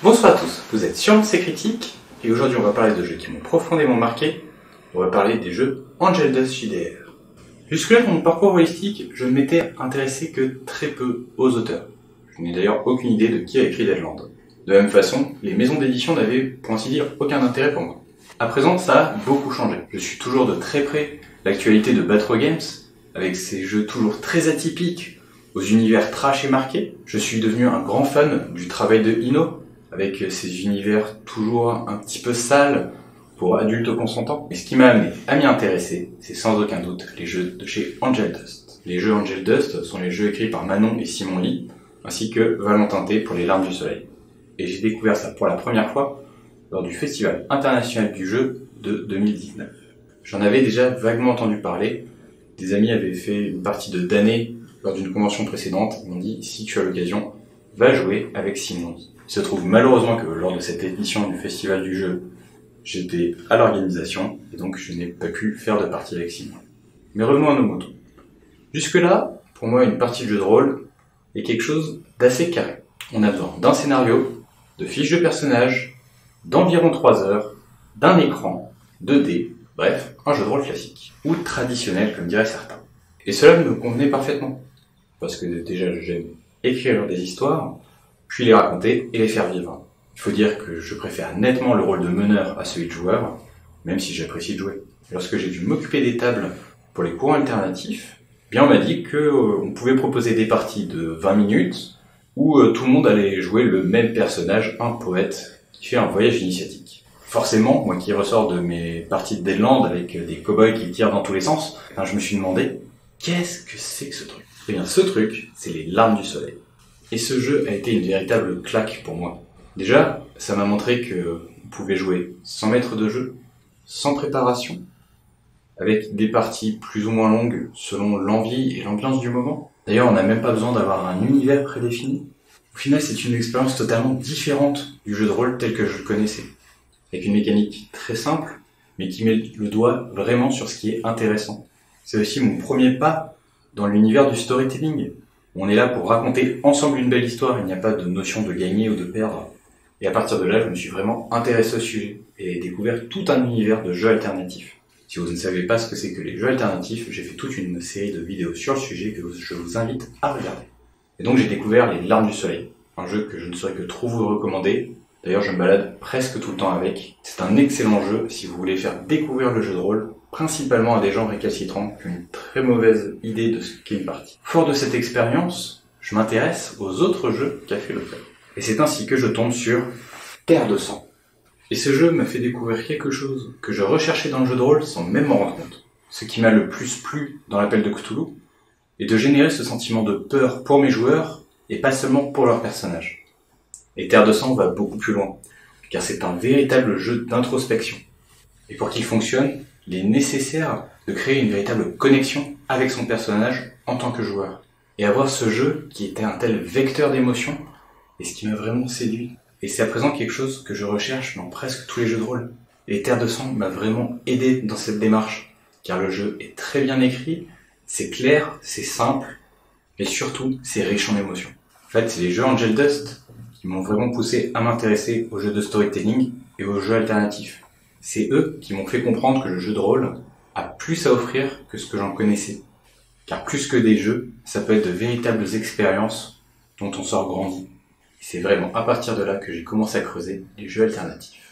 Bonsoir à tous, vous êtes sur C'est Critique, et aujourd'hui on va parler de jeux qui m'ont profondément marqué. On va parler des jeux Angel Dust JDR. Jusque-là dans mon parcours holistique, je ne m'étais intéressé que très peu aux auteurs. Je n'ai d'ailleurs aucune idée de qui a écrit Deadland. De la même façon, les maisons d'édition n'avaient, pour ainsi dire, aucun intérêt pour moi. À présent, ça a beaucoup changé. Je suis toujours de très près l'actualité de Batro Games, avec ses jeux toujours très atypiques, aux univers trash et marqués. Je suis devenu un grand fan du travail de Ino, avec ses univers toujours un petit peu sales pour adultes consentants. Et ce qui m'a amené à m'y intéresser, c'est sans aucun doute les jeux de chez Angel Dust. Les jeux Angel Dust sont les jeux écrits par Manon et Simon Lee, ainsi que Valentin T pour les Larmes du Soleil. Et j'ai découvert ça pour la première fois lors du Festival international du jeu de 2019. J'en avais déjà vaguement entendu parler. Des amis avaient fait une partie de damnée lors d'une convention précédente. Ils m'ont dit, si tu as l'occasion, va jouer avec Simon Lee. Il se trouve malheureusement que lors de cette édition du Festival du jeu, j'étais à l'organisation et donc je n'ai pas pu faire de partie avec Simon. Mais revenons à nos motos. Jusque-là, pour moi, une partie de jeu de rôle est quelque chose d'assez carré. On a besoin d'un scénario, de fiches de personnages, d'environ 3 heures, d'un écran, de dés, bref, un jeu de rôle classique, ou traditionnel comme diraient certains. Et cela me convenait parfaitement, parce que déjà j'aime écrire des histoires, puis les raconter et les faire vivre. Il faut dire que je préfère nettement le rôle de meneur à celui de joueur, même si j'apprécie de jouer. Lorsque j'ai dû m'occuper des tables pour les cours alternatifs, bien on m'a dit qu'on pouvait proposer des parties de 20 minutes, où tout le monde allait jouer le même personnage, un poète, qui fait un voyage initiatique. Forcément, moi qui ressors de mes parties de Deadland avec des cow-boys qui tirent dans tous les sens, je me suis demandé, qu'est-ce que c'est que ce truc ? Eh bien ce truc, c'est les Larmes du Soleil. Et ce jeu a été une véritable claque pour moi. Déjà, ça m'a montré que on pouvait jouer sans maître de jeu, sans préparation, avec des parties plus ou moins longues selon l'envie et l'ambiance du moment. D'ailleurs, on n'a même pas besoin d'avoir un univers prédéfini. Au final, c'est une expérience totalement différente du jeu de rôle tel que je le connaissais, avec une mécanique très simple, mais qui met le doigt vraiment sur ce qui est intéressant. C'est aussi mon premier pas dans l'univers du storytelling. On est là pour raconter ensemble une belle histoire, il n'y a pas de notion de gagner ou de perdre. Et à partir de là, je me suis vraiment intéressé au sujet et découvert tout un univers de jeux alternatifs. Si vous ne savez pas ce que c'est que les jeux alternatifs, j'ai fait toute une série de vidéos sur le sujet que je vous invite à regarder. Et donc j'ai découvert les Larmes du Soleil, un jeu que je ne saurais que trop vous recommander. D'ailleurs, je me balade presque tout le temps avec. C'est un excellent jeu si vous voulez faire découvrir le jeu de rôle, principalement à des gens récalcitrants qui ont une très mauvaise idée de ce qu'est une partie. Fort de cette expérience, je m'intéresse aux autres jeux qu'a fait l'auteur. Et c'est ainsi que je tombe sur Terre de Sang. Et ce jeu m'a fait découvrir quelque chose que je recherchais dans le jeu de rôle sans même m'en rendre compte. Ce qui m'a le plus plu dans l'appel de Cthulhu est de générer ce sentiment de peur pour mes joueurs et pas seulement pour leurs personnages. Et Terre de Sang va beaucoup plus loin, car c'est un véritable jeu d'introspection. Et pour qu'il fonctionne, il est nécessaire de créer une véritable connexion avec son personnage en tant que joueur. Et avoir ce jeu qui était un tel vecteur d'émotion est ce qui m'a vraiment séduit. Et c'est à présent quelque chose que je recherche dans presque tous les jeux de rôle. Et Terre de Sang m'a vraiment aidé dans cette démarche, car le jeu est très bien écrit, c'est clair, c'est simple, et surtout, c'est riche en émotions. En fait, c'est les jeux Angel Dust qui m'ont vraiment poussé à m'intéresser aux jeux de storytelling et aux jeux alternatifs. C'est eux qui m'ont fait comprendre que le jeu de rôle a plus à offrir que ce que j'en connaissais. Car plus que des jeux, ça peut être de véritables expériences dont on sort grandi. Et c'est vraiment à partir de là que j'ai commencé à creuser les jeux alternatifs.